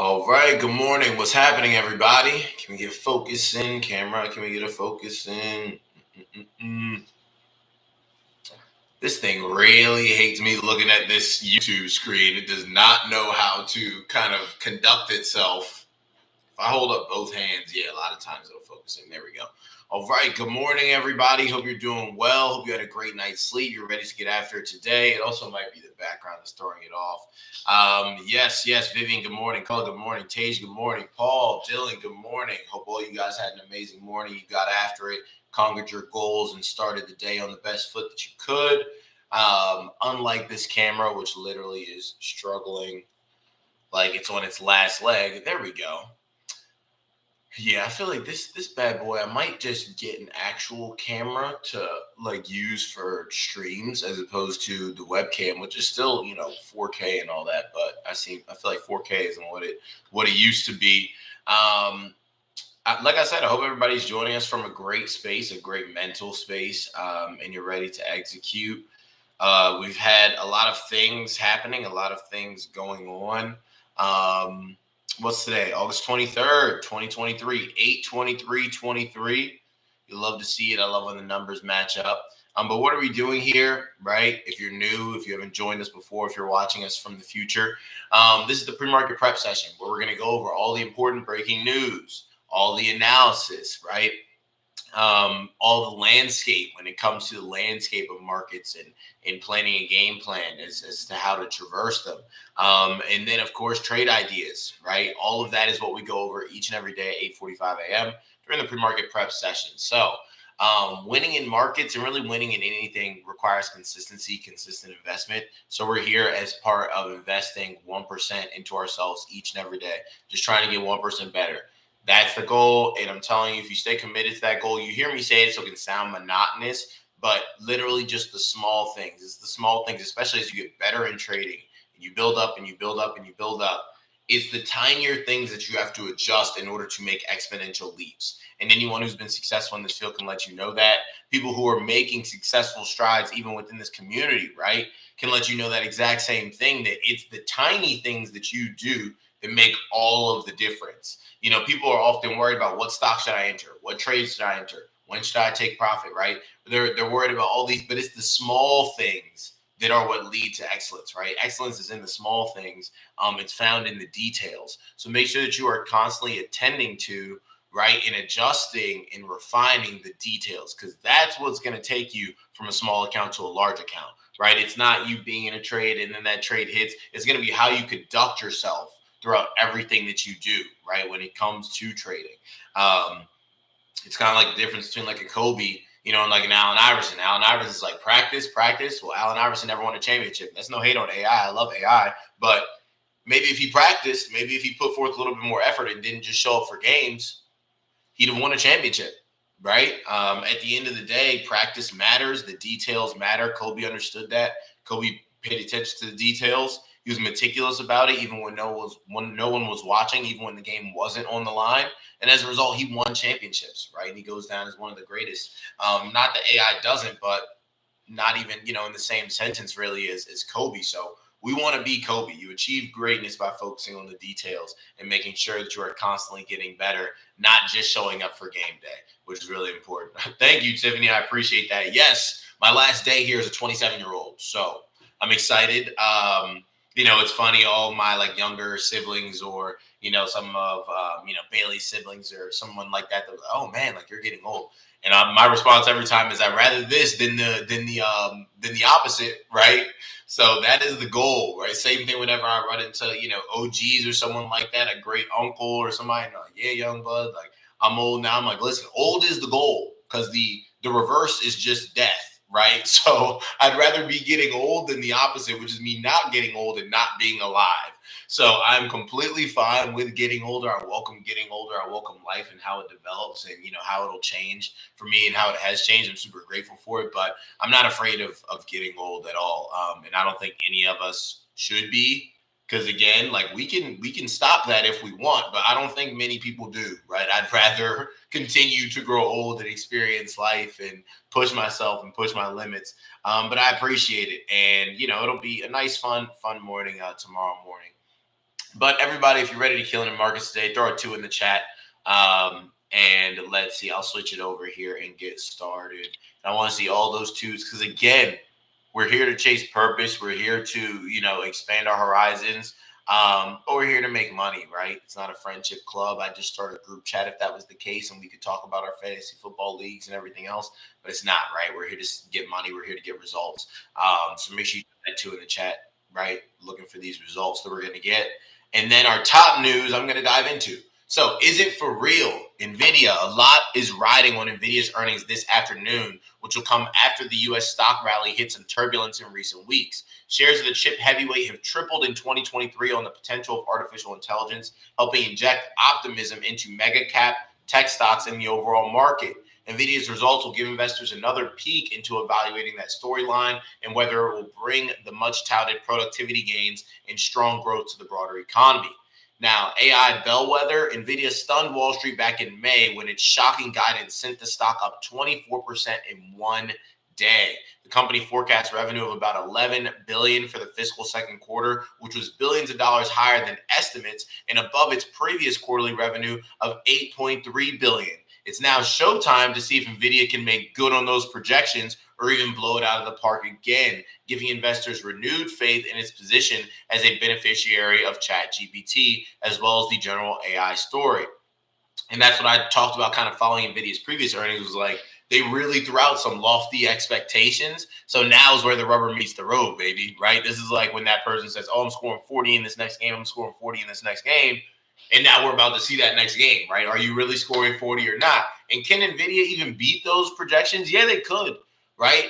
All right, good morning. What's happening, everybody? Can we get a focus in? Camera, can we get a focus in? This thing really hates me looking at this YouTube screen. It does not know how to kind of conduct itself. If I hold up both hands, yeah, a lot of times it'll focus in. There we go. All right, good morning, everybody. Hope you're doing well. Hope you had a great night's sleep. You're ready to get after it today. It also might be the background that's throwing it off. Yes, Vivian, good morning. Carla, good morning. Tage, good morning. Paul, Dylan, good morning. Hope all you guys had an amazing morning. You got after it, conquered your goals, and started the day on the best foot that you could. Unlike this camera, which literally is struggling like it's on its last leg. There we go. Yeah, I feel like this bad boy, I might just get an actual camera to like use for streams as opposed to the webcam, which is still, 4K and all that, but I feel like 4K isn't what it used to be. Like I said, I hope everybody's joining us from a great space, a great mental space, and you're ready to execute. We've had a lot of things happening, a lot of things going on. What's today? August 23rd, 2023, 8/23/23. You love to see it. I love when the numbers match up. But what are we doing here, right? If you're new, if you haven't joined us before, if you're watching us from the future, this is the pre-market prep session where we're going to go over all the important breaking news, all the analysis, right? All the landscape when it comes to the landscape of markets and planning a game plan as to how to traverse them. And then, of course, trade ideas, right? All of that is what we go over each and every day at 8:45 a.m. during the pre-market prep session. So winning in markets and really winning in anything requires consistency, consistent investment. So we're here as part of investing 1% into ourselves each and every day, just trying to get 1% better. That's the goal. And I'm telling you, if you stay committed to that goal, you hear me say it so it can sound monotonous, but literally just the small things. It's the small things, especially as you get better in trading and you build up and you build up and you build up. It's the tinier things that you have to adjust in order to make exponential leaps. And anyone who's been successful in this field can let you know that. People who are making successful strides, even within this community, right, can let you know that exact same thing, that it's the tiny things that you do that make all of the difference. People are often worried about what stock should I enter? What trades should I enter? When should I take profit, right? They're worried about all these, but it's the small things that are what lead to excellence, right? Excellence is in the small things. It's found in the details. So make sure that you are constantly attending to, right, and adjusting and refining the details, because that's what's going to take you from a small account to a large account, right? It's not you being in a trade and then that trade hits. It's going to be how you conduct yourself throughout everything that you do, right? When it comes to trading, it's kind of like the difference between like a Kobe, and like an Allen Iverson. Allen Iverson is like practice. Well, Allen Iverson never won a championship. That's no hate on AI. I love AI, but maybe if he practiced, maybe if he put forth a little bit more effort and didn't just show up for games, he'd have won a championship, right? At the end of the day, practice matters. The details matter. Kobe understood that. Kobe paid attention to the details. He was meticulous about it, even when no one was watching, even when the game wasn't on the line. And as a result, he won championships, right? And he goes down as one of the greatest. Not that AI doesn't, but not even, in the same sentence really as Kobe. So we want to be Kobe. You achieve greatness by focusing on the details and making sure that you are constantly getting better, not just showing up for game day, which is really important. Thank you, Tiffany. I appreciate that. Yes, my last day here as a 27-year-old. So I'm excited. It's funny, all my like younger siblings or, some of, Bailey's siblings or someone like that. Like, oh man, like you're getting old. And my response every time is, I'd rather this than the opposite, right? So that is the goal, right? Same thing whenever I run into, OGs or someone like that, a great uncle or somebody, and they're like, yeah, young bud, like I'm old now. I'm like, listen, old is the goal, because the reverse is just death. Right. So I'd rather be getting old than the opposite, which is me not getting old and not being alive. So I'm completely fine with getting older. I welcome getting older. I welcome life and how it develops and, how it'll change for me and how it has changed. I'm super grateful for it, but I'm not afraid of getting old at all. And I don't think any of us should be. Because again, like we can stop that if we want, but I don't think many people do, right? I'd rather continue to grow old and experience life and push myself and push my limits. But I appreciate it, and it'll be a nice, fun morning tomorrow morning. But everybody, if you're ready to kill in the markets today, throw a 2 in the chat. And let's see, I'll switch it over here and get started. And I want to see all those twos because, again, we're here to chase purpose. We're here to, expand our horizons. But we're here to make money, right? It's not a friendship club. I just started a group chat if that was the case, and we could talk about our fantasy football leagues and everything else. But it's not, right? We're here to get money. We're here to get results. So make sure you put that 2 in the chat, right? Looking for these results that we're going to get. And then our top news I'm going to dive into. So is it for real? NVIDIA, a lot is riding on NVIDIA's earnings this afternoon, which will come after the U.S. stock rally hit some turbulence in recent weeks. Shares of the chip heavyweight have tripled in 2023 on the potential of artificial intelligence, helping inject optimism into mega cap tech stocks in the overall market. NVIDIA's results will give investors another peek into evaluating that storyline and whether it will bring the much touted productivity gains and strong growth to the broader economy. Now, AI bellwether, NVIDIA stunned Wall Street back in May when its shocking guidance sent the stock up 24% in one day. The company forecasts revenue of about $11 billion for the fiscal second quarter, which was billions of dollars higher than estimates and above its previous quarterly revenue of $8.3 billion. It's now showtime to see if NVIDIA can make good on those projections or even blow it out of the park again, giving investors renewed faith in its position as a beneficiary of ChatGPT, as well as the general AI story. And that's what I talked about kind of following NVIDIA's previous earnings was like, they really threw out some lofty expectations. So now is where the rubber meets the road, baby, right? This is like when that person says, oh, I'm scoring 40 in this next game. I'm scoring 40 in this next game. And now we're about to see that next game, right? Are you really scoring 40 or not? And can NVIDIA even beat those projections? Yeah, they could, right?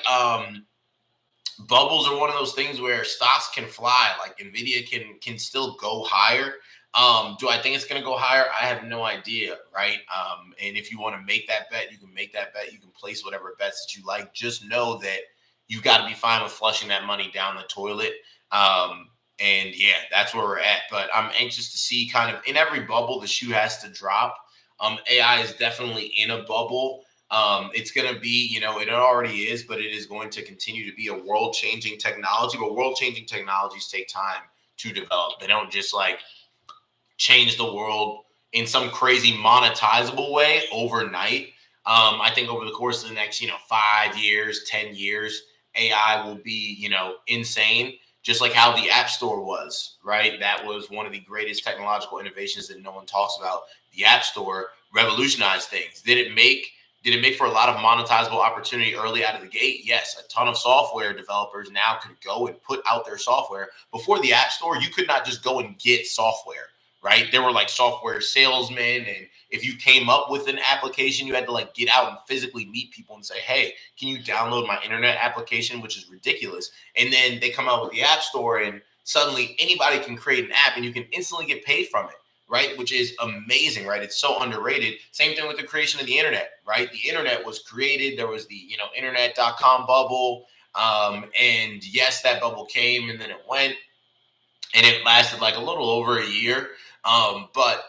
Bubbles are one of those things where stocks can fly. Like Nvidia can still go higher. Do I think it's going to go higher? I have no idea, right? And if you want to make that bet, you can make that bet. You can place whatever bets that you like. Just know that you got to be fine with flushing that money down the toilet. And yeah, that's where we're at. But I'm anxious to see kind of in every bubble the shoe has to drop. AI is definitely in a bubble. It's going to be, it already is, but it is going to continue to be a world-changing technology. But world-changing technologies take time to develop. They don't just like change the world in some crazy monetizable way overnight. I think over the course of the next, 5 years, 10 years, AI will be, insane, just like how the App Store was, right? That was one of the greatest technological innovations that no one talks about. The App Store revolutionized things. Did it make for a lot of monetizable opportunity early out of the gate? Yes, a ton of software developers now could go and put out their software. Before the App Store, you could not just go and get software, right? There were like software salesmen, and if you came up with an application, you had to like get out and physically meet people and say, hey, can you download my internet application, which is ridiculous. And then they come out with the App Store, and suddenly anybody can create an app and you can instantly get paid from it, right? Which is amazing, right? It's so underrated. Same thing with the creation of the internet, right? The internet was created. There was the, internet.com bubble. And yes, that bubble came and then it went and it lasted like a little over a year. But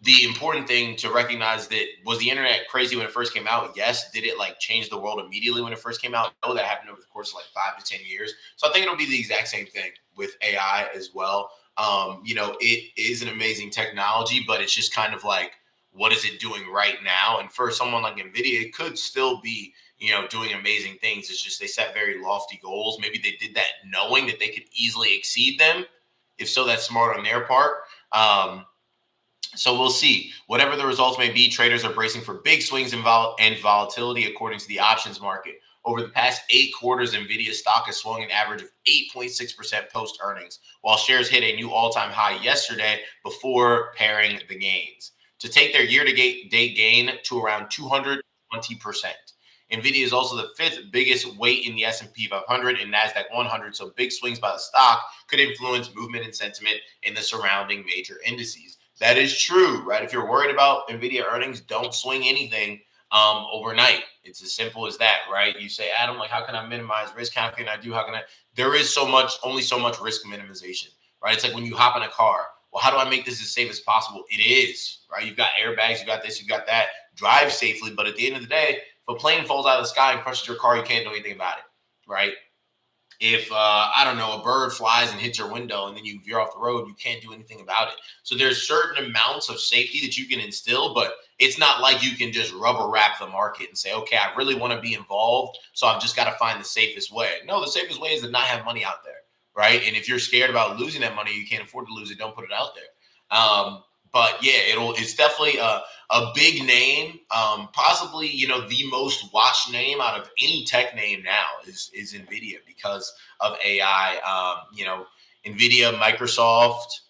the important thing to recognize that was the internet crazy when it first came out? Yes. Did it like change the world immediately when it first came out? No, that happened over the course of like 5 to 10 years. So I think it'll be the exact same thing with AI as well. It is an amazing technology, but it's just kind of like, what is it doing right now? And for someone like NVIDIA, it could still be, doing amazing things. It's just they set very lofty goals. Maybe they did that knowing that they could easily exceed them. If so, that's smart on their part. So we'll see. Whatever the results may be, traders are bracing for big swings and volatility according to the options market. Over the past 8 quarters, NVIDIA stock has swung an average of 8.6% post-earnings, while shares hit a new all-time high yesterday before pairing the gains to take their year-to-date gain to around 220%. NVIDIA is also the 5th biggest weight in the S&P 500 and NASDAQ 100, so big swings by the stock could influence movement and sentiment in the surrounding major indices. That is true, right? If you're worried about NVIDIA earnings, don't swing anything overnight. It's as simple as that, right? You say, Adam, like, how can I minimize risk? How can I do? There is only so much risk minimization, right? It's like when you hop in a car. Well, how do I make this as safe as possible? It is, right? You've got airbags, you got this, you got that. Drive safely, but at the end of the day, if a plane falls out of the sky and crushes your car, you can't do anything about it, right? if I don't know, a bird flies and hits your window and then you veer off the road, you can't do anything about it. So there's certain amounts of safety that you can instill, but it's not like you can just rubber wrap the market and say, okay, I really want to be involved, so I've just got to find the safest way. No, the safest way is to not have money out there, right? And if you're scared about losing that money, you can't afford to lose it, don't put it out there. But yeah, it's definitely a big name, possibly, the most watched name out of any tech name now is NVIDIA because of AI. NVIDIA, Microsoft,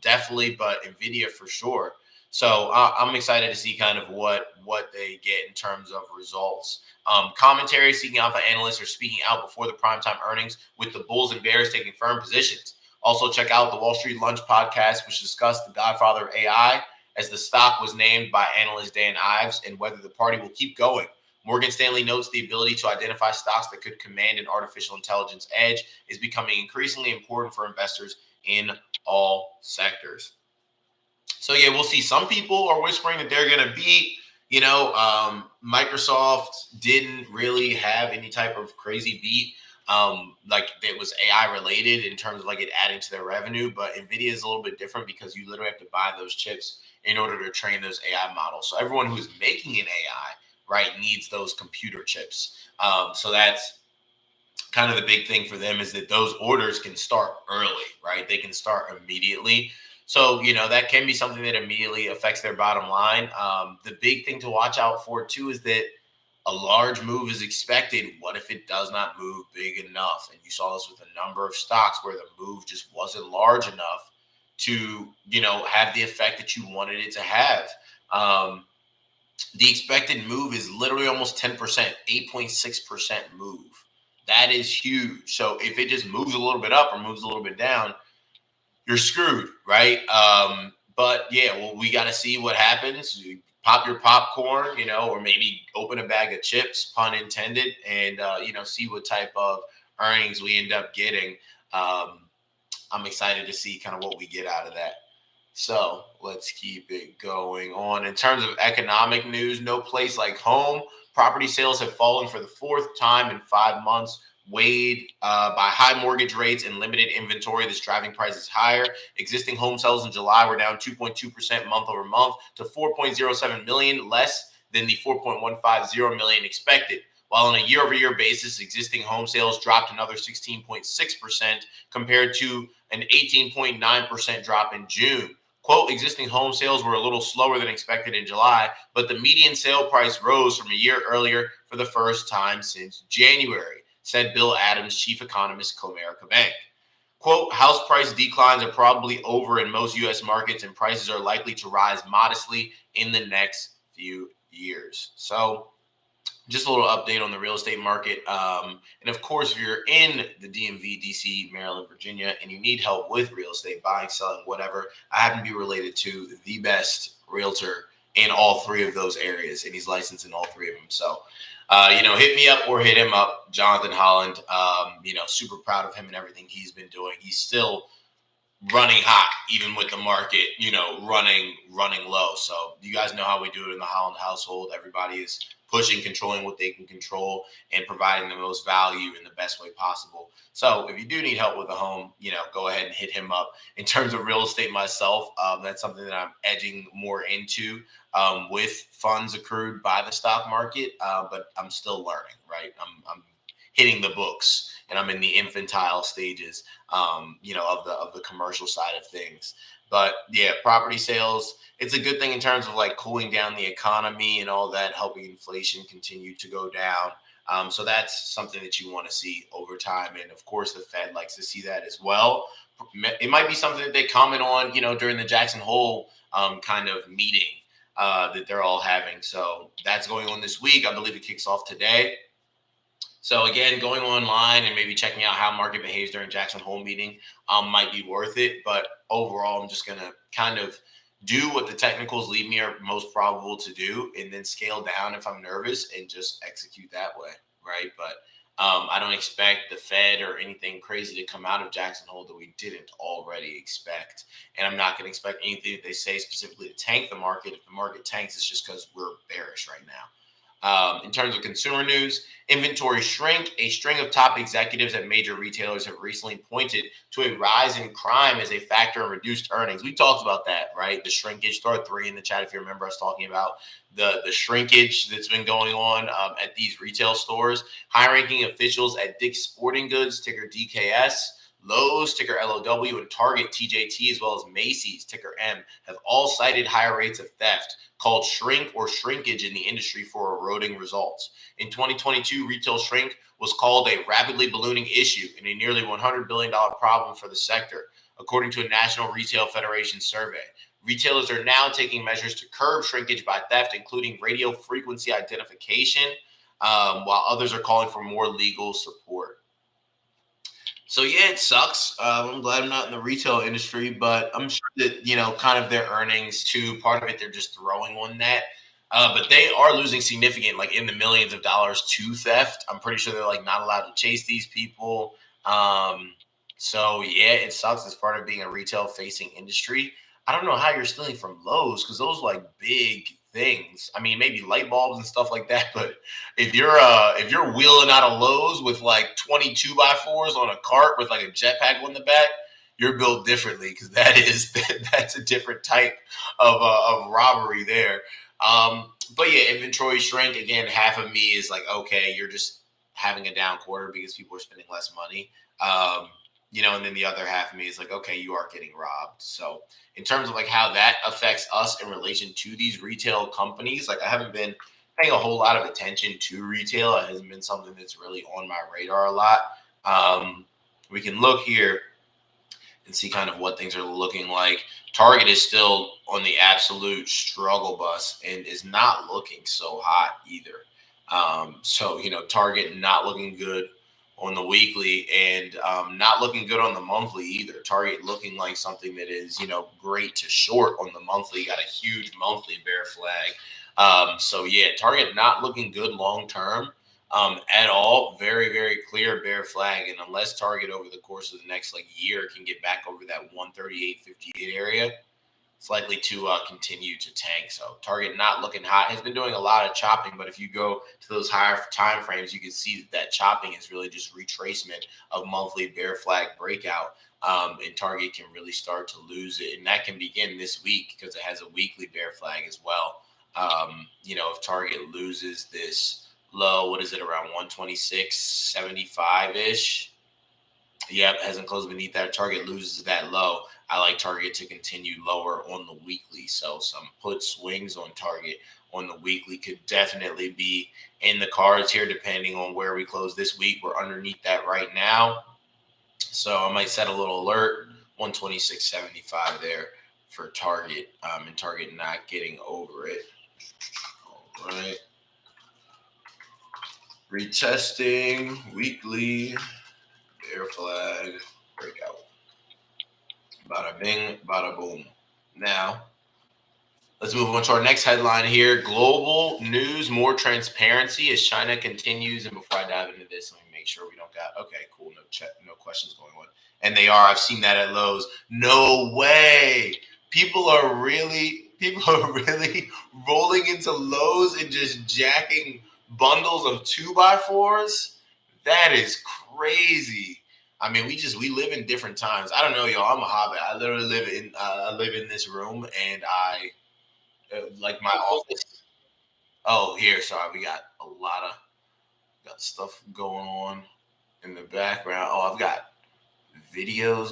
definitely, but NVIDIA for sure. So I'm excited to see kind of what they get in terms of results. Commentary seeking alpha analysts are speaking out before the primetime earnings, with the bulls and bears taking firm positions. Also, check out the Wall Street Lunch podcast, which discussed the godfather of AI, as the stock was named by analyst Dan Ives, and whether the party will keep going. Morgan Stanley notes the ability to identify stocks that could command an artificial intelligence edge is becoming increasingly important for investors in all sectors. So yeah, we'll see. Some people are whispering that they're going to beat. Microsoft didn't really have any type of crazy beat, like that was AI related in terms of like it adding to their revenue. But NVIDIA is a little bit different because you literally have to buy those chips in order to train those AI models. So everyone who's making an AI, right, needs those computer chips. So that's kind of the big thing for them, is that those orders can start early, right? They can start immediately. So, that can be something that immediately affects their bottom line. The big thing to watch out for, too, is that a large move is expected. What if it does not move big enough? And you saw this with a number of stocks where the move just wasn't large enough to, have the effect that you wanted it to have. The expected move is literally almost 10%, 8.6% move. That is huge. So if it just moves a little bit up or moves a little bit down, you're screwed, right? But yeah, well, we got to see what happens. You pop your popcorn, or maybe open a bag of chips, pun intended, and see what type of earnings we end up getting. I'm excited to see kind of what we get out of that. So let's keep it going on. In terms of economic news, no place like home. Property sales have fallen for the fourth time in 5 months, weighed by high mortgage rates and limited inventory that's driving prices higher. Existing home sales in July were down 2.2% month over month to 4.07 million, less than the 4.150 million expected. While on a year-over-year basis, existing home sales dropped another 16.6% compared to an 18.9% drop in June. Quote, existing home sales were a little slower than expected in July, but the median sale price rose from a year earlier for the first time since January, said Bill Adams, chief economist, Comerica Bank. Quote, house price declines are probably over in most U.S. markets, and prices are likely to rise modestly in the next few years. So just a little update on the real estate market. And of course, if you're in the DMV, DC, Maryland, Virginia, and you need help with real estate, buying, selling, whatever, I happen to be related to the best realtor in all three of those areas, and he's licensed in all three of them. So, hit me up or hit him up, Jonathan Holland. Super proud of him and everything he's been doing. He's still running hot, even with the market, running low. So you guys know how we do it in the Holland household. Everybody is pushing, controlling what they can control, and providing the most value in the best way possible. So if you do need help with a home, go ahead and hit him up. In terms of real estate myself, that's something that I'm edging more into with funds accrued by the stock market, but I'm still learning, right? I'm hitting the books, and I'm in the infantile stages, of the commercial side of things. But yeah, property sales, it's a good thing in terms of like cooling down the economy and all that, helping inflation continue to go down. So that's something that you want to see over time. And of course, the Fed likes to see that as well. It might be something that they comment on, during the Jackson Hole kind of meeting that they're all having. So that's going on this week. I believe it kicks off today. So again, going online and maybe checking out how market behaves during Jackson Hole meeting might be worth it. But overall, I'm just going to kind of do what the technicals lead me are most probable to do, and then scale down if I'm nervous and just execute that way, right? But I don't expect the Fed or anything crazy to come out of Jackson Hole that we didn't already expect. And I'm not going to expect anything that they say specifically to tank the market. If the market tanks, it's just because we're bearish right now. In terms of consumer news, inventory shrink. A string of top executives at major retailers have recently pointed to a rise in crime as a factor in reduced earnings. We talked about that, right? The shrinkage. Throw a three in the chat if you remember us talking about the shrinkage that's been going on at these retail stores. High-ranking officials at Dick's Sporting Goods, ticker DKS, Lowe's, ticker LOW, and Target, TJT, as well as Macy's, ticker M, have all cited higher rates of theft, called shrink or shrinkage in the industry, for eroding results. In 2022, retail shrink was called a rapidly ballooning issue and a nearly $100 billion problem for the sector, according to a National Retail Federation survey. Retailers are now taking measures to curb shrinkage by theft, including radio frequency identification, while others are calling for more legal support. So yeah, it sucks. I'm glad I'm not in the retail industry, but I'm sure that kind of their earnings too. Part of it they're just throwing on that, but they are losing significant, like in the millions of dollars to theft. I'm pretty sure they're like not allowed to chase these people. So yeah, it sucks as part of being a retail facing industry. I don't know how you're stealing from Lowe's because those are like big things. I mean, maybe light bulbs and stuff like that, but if you're wheeling out of Lowe's with like 22 by fours on a cart with like a jetpack on the back, you're built differently because that's a different type of robbery there. But yeah, inventory shrink again. Half of me is like, okay, you're just having a down quarter because people are spending less money. And then the other half of me is like, okay, you are getting robbed. So in terms of like how that affects us in relation to these retail companies, like I haven't been paying a whole lot of attention to retail. It hasn't been something that's really on my radar a lot. We can look here and see kind of what things are looking like. Target is still on the absolute struggle bus and is not looking so hot either. Target not looking good on the weekly and not looking good on the monthly either. Target looking like something that is, great to short on the monthly. Got a huge monthly bear flag. Target not looking good long term at all. Very, very clear bear flag. And unless Target over the course of the next like year can get back over that 138.58 area, it's likely to continue to tank. So Target not looking hot, has been doing a lot of chopping, but if you go to those higher time frames, you can see that chopping is really just retracement of monthly bear flag breakout. And Target can really start to lose it, and that can begin this week because it has a weekly bear flag as well. If Target loses this low, what is it, around 126.75 ish? Yep, hasn't closed beneath that. Target loses that low. I like Target to continue lower on the weekly. So some put swings on Target on the weekly could definitely be in the cards here, depending on where we close this week. We're underneath that right now. So I might set a little alert, 126.75 there for Target, and Target not getting over it. All right. Retesting weekly bear flag breakout. Bada bing, bada boom. Now, let's move on to our next headline here. Global news, more transparency as China continues. And before I dive into this, let me make sure we don't got, okay, cool, no questions going on. And they are, I've seen that at Lowe's. No way. People are really rolling into Lowe's and just jacking bundles of 2x4s. That is crazy. I mean, we live in different times. I don't know, y'all. I'm a hobbit. I literally live in this room, and I like my office. Oh, here, sorry, we got a lot of got stuff going on in the background. Oh, I've got videos